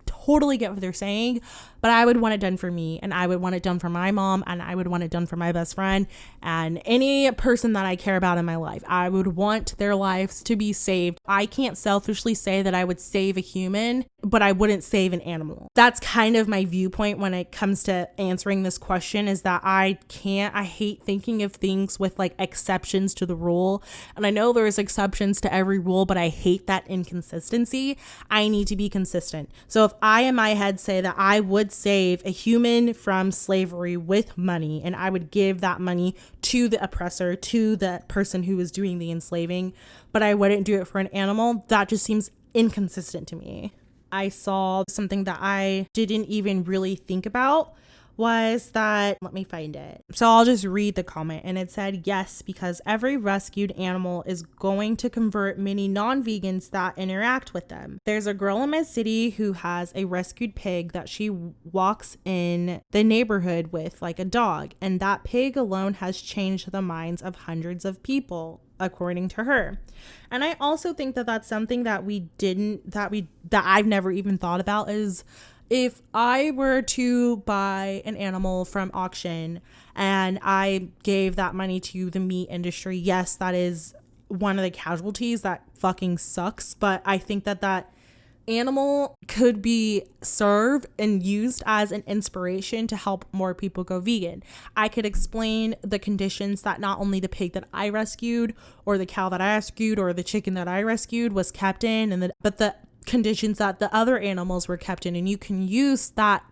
totally get what they're saying, but I would want it done for me, and I would want it done for my mom, and I would want it done for my best friend and any person that I care about in my life. I would want their lives to be saved. I can't selfishly say that I would save a human, but I wouldn't save an animal. That's kind of my viewpoint when it comes to answering this question, is that I hate thinking of things with like exceptions to the rule. And I know there's exceptions to every rule, but I hate that inconsistency. I need to be consistent. So if I in my head say that I would save a human from slavery with money, and I would give that money to the oppressor, to the person who was doing the enslaving, but I wouldn't do it for an animal, that just seems inconsistent to me. I saw something that I didn't even really think about, was that, let me find it. So I'll just read the comment, and it said, yes, because every rescued animal is going to convert many non-vegans that interact with them. There's a girl in my city who has a rescued pig that she walks in the neighborhood with like a dog, and that pig alone has changed the minds of hundreds of people, according to her. And I also think that that's something that I've never even thought about, is if I were to buy an animal from auction and I gave that money to the meat industry, yes, that is one of the casualties that fucking sucks. But I think that animal could be served and used as an inspiration to help more people go vegan. I could explain the conditions that not only the pig that I rescued, or the cow that I rescued, or the chicken that I rescued was kept in, but the conditions that the other animals were kept in. And you can use that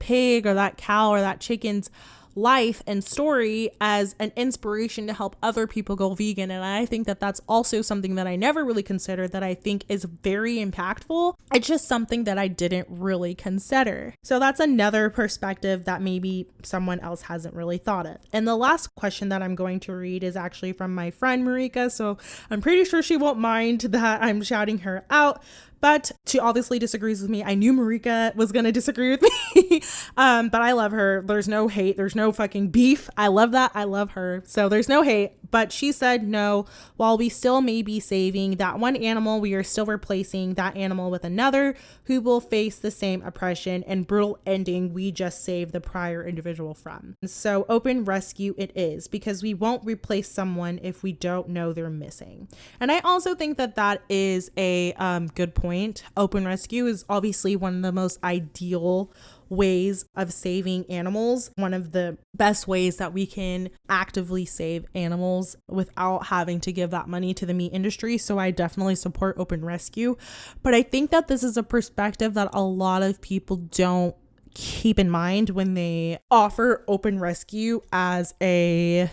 pig or that cow or that chicken's life and story as an inspiration to help other people go vegan. And I think that that's also something that I never really considered, that I think is very impactful. It's just something that I didn't really consider. So that's another perspective that maybe someone else hasn't really thought of. And the last question that I'm going to read is actually from my friend Marika. So I'm pretty sure she won't mind that I'm shouting her out, but she obviously disagrees with me. I knew Marika was going to disagree with me, but I love her. There's no hate. There's no fucking beef. I love that. I love her. So there's no hate. But she said, no, while we still may be saving that one animal, we are still replacing that animal with another who will face the same oppression and brutal ending we just saved the prior individual from. So open rescue it is, because we won't replace someone if we don't know they're missing. And I also think that that is a good point. Open rescue is obviously one of the most ideal ways of saving animals, one of the best ways that we can actively save animals without having to give that money to the meat industry. So I definitely support open rescue, but I think that this is a perspective that a lot of people don't keep in mind when they offer open rescue as a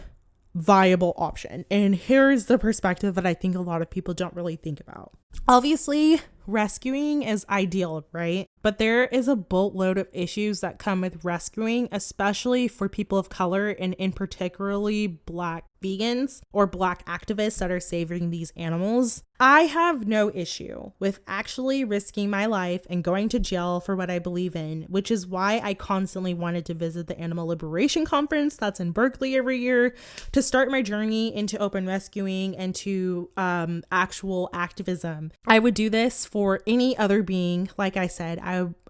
viable option. And here's the perspective that I think a lot of people don't really think about. Obviously, rescuing is ideal, right? But there is a boatload of issues that come with rescuing, especially for people of color and in particularly Black vegans or Black activists that are saving these animals. I have no issue with actually risking my life and going to jail for what I believe in, which is why I constantly wanted to visit the Animal Liberation Conference that's in Berkeley every year to start my journey into open rescuing and to actual activism. I would do this for any other being, like I said,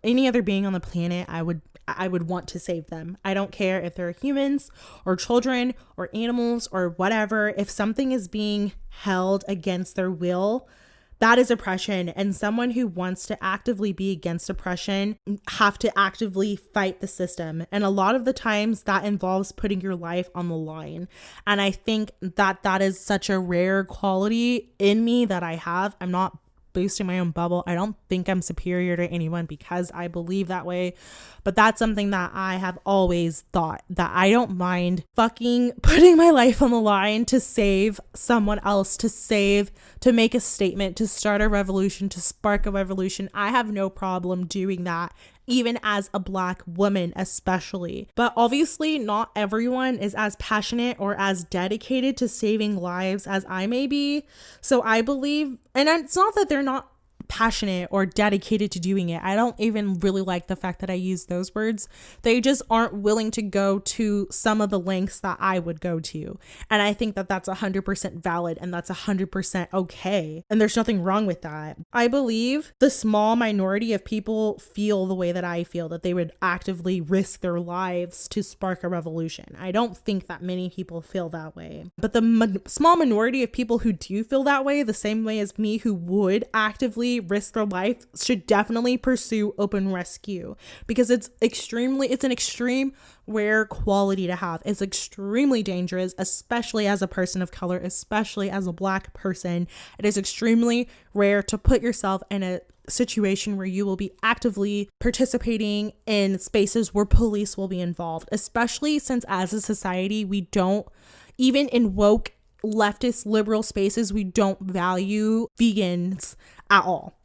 any other being on the planet. I would want to save them. I don't care if they're humans or children or animals or whatever. If something is being held against their will, that is oppression. And someone who wants to actively be against oppression have to actively fight the system. And a lot of the times that involves putting your life on the line. And I think that is such a rare quality in me that I have. I'm not boosting my own bubble. I don't think I'm superior to anyone because I believe that way. But that's something that I have always thought, that I don't mind fucking putting my life on the line to save someone else, to make a statement, to start a revolution, to spark a revolution. I have no problem doing that, even as a Black woman especially. But obviously not everyone is as passionate or as dedicated to saving lives as I may be. So I believe, and it's not that they're not passionate or dedicated to doing it. I don't even really like the fact that I use those words. They just aren't willing to go to some of the lengths that I would go to. And I think that that's 100% valid and that's 100% okay. And there's nothing wrong with that. I believe the small minority of people feel the way that I feel, that they would actively risk their lives to spark a revolution. I don't think that many people feel that way. But the small minority of people who do feel that way, the same way as me, who would actively risk their life, should definitely pursue open rescue, because it's an extreme rare quality to have. It's extremely dangerous, especially as a person of color, especially as a Black person. It is extremely rare to put yourself in a situation where you will be actively participating in spaces where police will be involved, especially since as a society, we don't, even in woke leftist liberal spaces, we don't value vegans at all.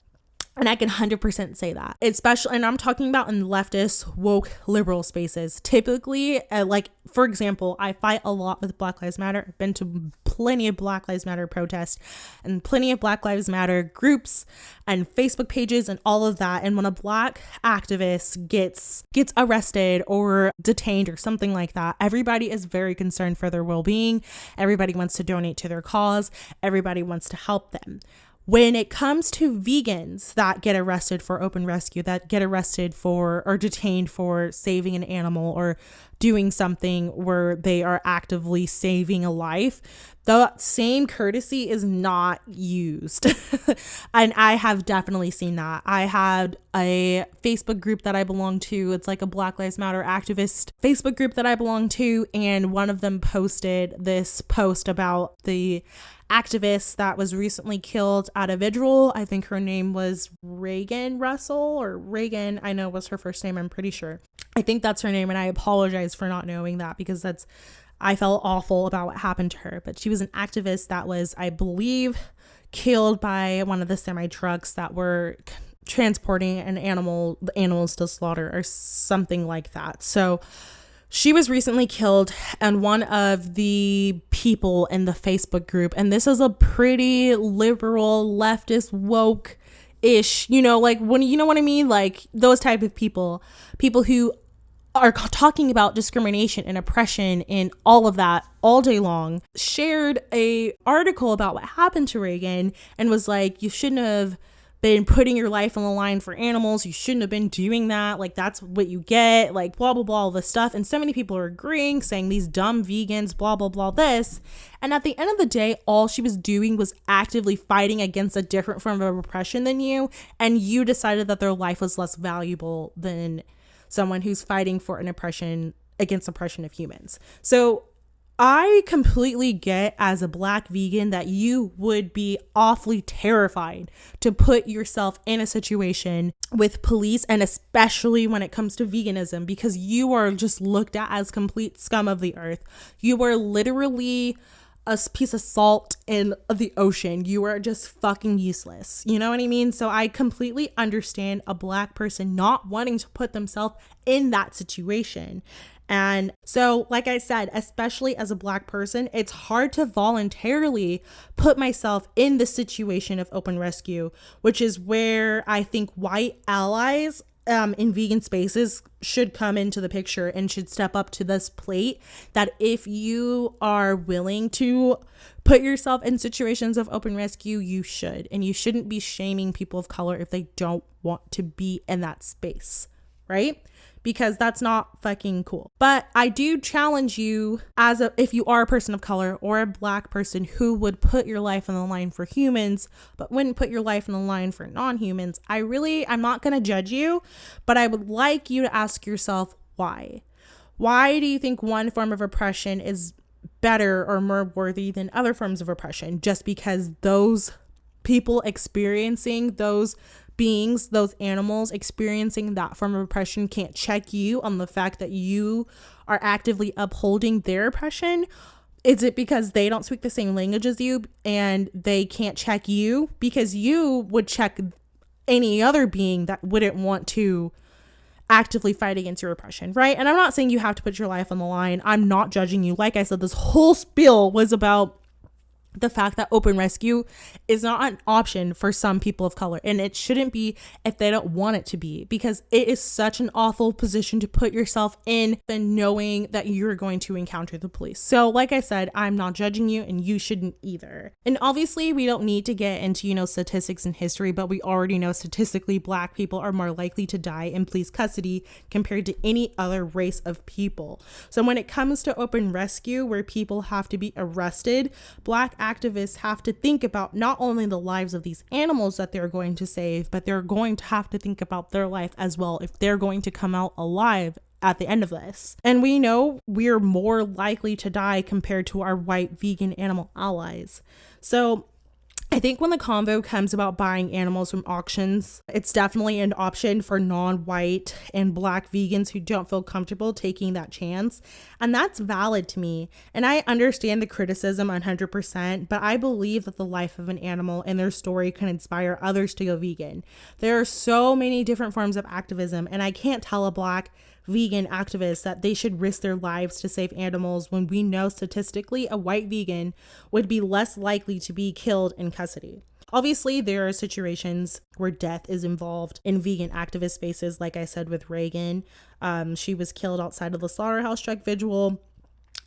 And I can 100% say that, especially, and I'm talking about in leftist, woke, liberal spaces. Typically, like, for example, I fight a lot with Black Lives Matter. I've been to plenty of Black Lives Matter protests and plenty of Black Lives Matter groups and Facebook pages and all of that. And when a Black activist gets arrested or detained or something like that, everybody is very concerned for their well-being. Everybody wants to donate to their cause. Everybody wants to help them. When it comes to vegans that get arrested for open rescue, that get arrested for or detained for saving an animal or doing something where they are actively saving a life, the same courtesy is not used. And I have definitely seen that. I had a Facebook group that I belong to. It's like a Black Lives Matter activist Facebook group that I belong to. And one of them posted this post about the activist that was recently killed at a vigil. I think her name was Reagan Russell, or Reagan, I know was her first name, I'm pretty sure. I think that's her name, and I apologize for not knowing that, because I felt awful about what happened to her. But she was an activist that was, I believe, killed by one of the semi trucks that were transporting the animals to slaughter or something like that. So she was recently killed, and one of the people in the Facebook group, and this is a pretty liberal, leftist, woke-ish, like, when, you know what I mean? Like, those type of people who are talking about discrimination and oppression and all of that all day long, shared a article about what happened to Reagan and was like, you shouldn't have been putting your life on the line for animals. You shouldn't have been doing that. Like, that's what you get, like, blah, blah, blah, all this stuff. And so many people are agreeing, saying these dumb vegans, blah, blah, blah, this. And at the end of the day, all she was doing was actively fighting against a different form of oppression than you. And you decided that their life was less valuable than someone who's fighting for against oppression of humans. So I completely get, as a Black vegan, that you would be awfully terrified to put yourself in a situation with police, and especially when it comes to veganism, because you are just looked at as complete scum of the earth. You are literally a piece of salt in the ocean. You are just fucking useless. You know what I mean? So I completely understand a Black person not wanting to put themselves in that situation. And so, like I said, especially as a Black person, it's hard to voluntarily put myself in the situation of open rescue, which is where I think white allies in vegan spaces should come into the picture and should step up to this plate, that if you are willing to put yourself in situations of open rescue, you should. And you shouldn't be shaming people of color if they don't want to be in that space, right? Because that's not fucking cool. But I do challenge you, if you are a person of color or a Black person who would put your life on the line for humans but wouldn't put your life on the line for non-humans, I'm not going to judge you, but I would like you to ask yourself why. Why do you think one form of oppression is better or more worthy than other forms of oppression? Just because those people experiencing those beings, those animals experiencing that form of oppression can't check you on the fact that you are actively upholding their oppression? Is it because they don't speak the same language as you and they can't check you? Because you would check any other being that wouldn't want to actively fight against your oppression, right? And I'm not saying you have to put your life on the line. I'm not judging you. Like I said, this whole spiel was about the fact that open rescue is not an option for some people of color, and it shouldn't be if they don't want it to be, because it is such an awful position to put yourself in, than knowing that you're going to encounter the police. So like I said, I'm not judging you, and you shouldn't either. And obviously we don't need to get into, statistics and history, but we already know statistically Black people are more likely to die in police custody compared to any other race of people. So when it comes to open rescue, where people have to be arrested, Black activists have to think about not only the lives of these animals that they're going to save, but they're going to have to think about their life as well if they're going to come out alive at the end of this. And we know we're more likely to die compared to our white vegan animal allies. So I think when the convo comes about buying animals from auctions, it's definitely an option for non-white and Black vegans who don't feel comfortable taking that chance. And that's valid to me. And I understand the criticism 100%, but I believe that the life of an animal and their story can inspire others to go vegan. There are so many different forms of activism, and I can't tell a Black vegan activists that they should risk their lives to save animals when we know statistically a white vegan would be less likely to be killed in custody. Obviously, there are situations where death is involved in vegan activist spaces, like I said with Reagan. She was killed outside of the slaughterhouse truck vigil.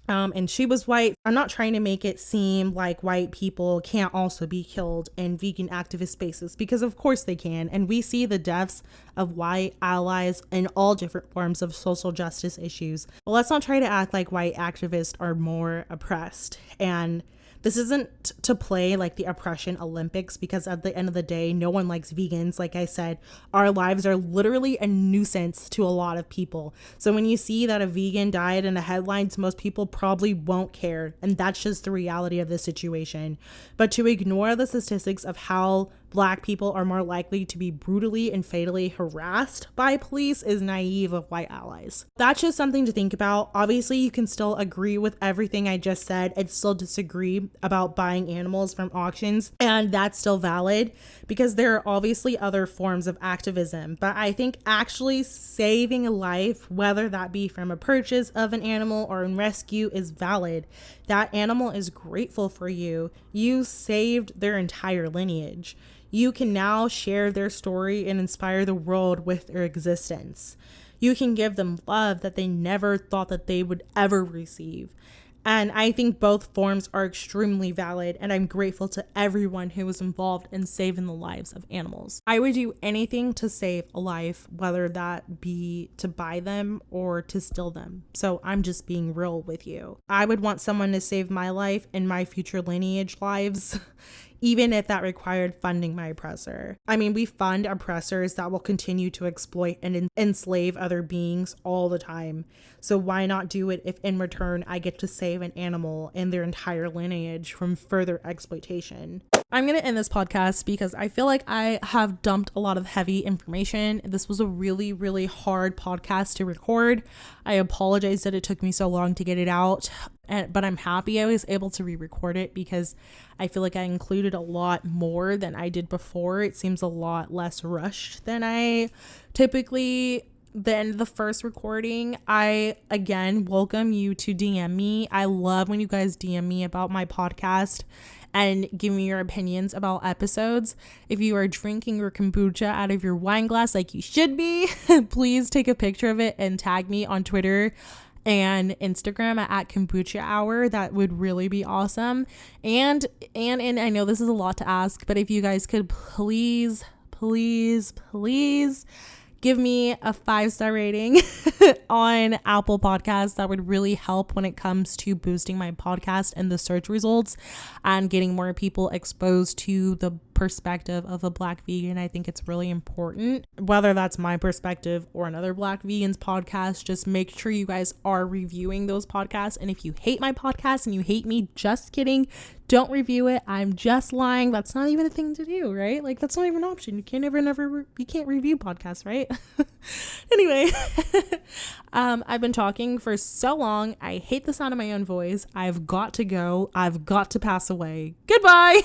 And she was white. I'm not trying to make it seem like white people can't also be killed in vegan activist spaces, because of course they can. And we see the deaths of white allies in all different forms of social justice issues. But let's not try to act like white activists are more oppressed. And this isn't to play like the oppression Olympics, because at the end of the day, no one likes vegans. Like I said, our lives are literally a nuisance to a lot of people. So when you see that a vegan died in the headlines, most people probably won't care. And that's just the reality of the situation. But to ignore the statistics of how Black people are more likely to be brutally and fatally harassed by police is naive of white allies. That's just something to think about. Obviously, you can still agree with everything I just said and still disagree about buying animals from auctions, and that's still valid because there are obviously other forms of activism. But I think actually saving a life, whether that be from a purchase of an animal or in rescue, is valid. That animal is grateful for you. You saved their entire lineage. You can now share their story and inspire the world with their existence. You can give them love that they never thought that they would ever receive. And I think both forms are extremely valid, and I'm grateful to everyone who was involved in saving the lives of animals. I would do anything to save a life, whether that be to buy them or to steal them. So I'm just being real with you. I would want someone to save my life and my future lineage lives, even if that required funding my oppressor. I mean, we fund oppressors that will continue to exploit and enslave other beings all the time. So why not do it if in return I get to save an animal and their entire lineage from further exploitation? I'm going to end this podcast because I feel like I have dumped a lot of heavy information. This was a really, really hard podcast to record. I apologize that it took me so long to get it out, but I'm happy I was able to re-record it because I feel like I included a lot more than I did before. It seems a lot less rushed than I typically than the first recording. I again welcome you to DM me. I love when you guys DM me about my podcast and give me your opinions about episodes. If you are drinking your kombucha out of your wine glass like you should be, please take a picture of it and tag me on Twitter and Instagram at kombucha hour. That would really be awesome. And I know this is a lot to ask, but if you guys could please give me a 5-star rating on Apple Podcasts. That would really help when it comes to boosting my podcast and the search results and getting more people exposed to the perspective of a Black vegan. I think it's really important, whether that's my perspective or another Black vegan's podcast. Just make sure you guys are reviewing those podcasts. And if you hate my podcast and you hate me, just kidding, don't review it. I'm just lying. That's not even a thing to do, right? Like, that's not even an option. You can't you can't review podcasts, right? Anyway, I've been talking for so long. I hate the sound of my own voice. I've got to go. I've got to pass away. Goodbye.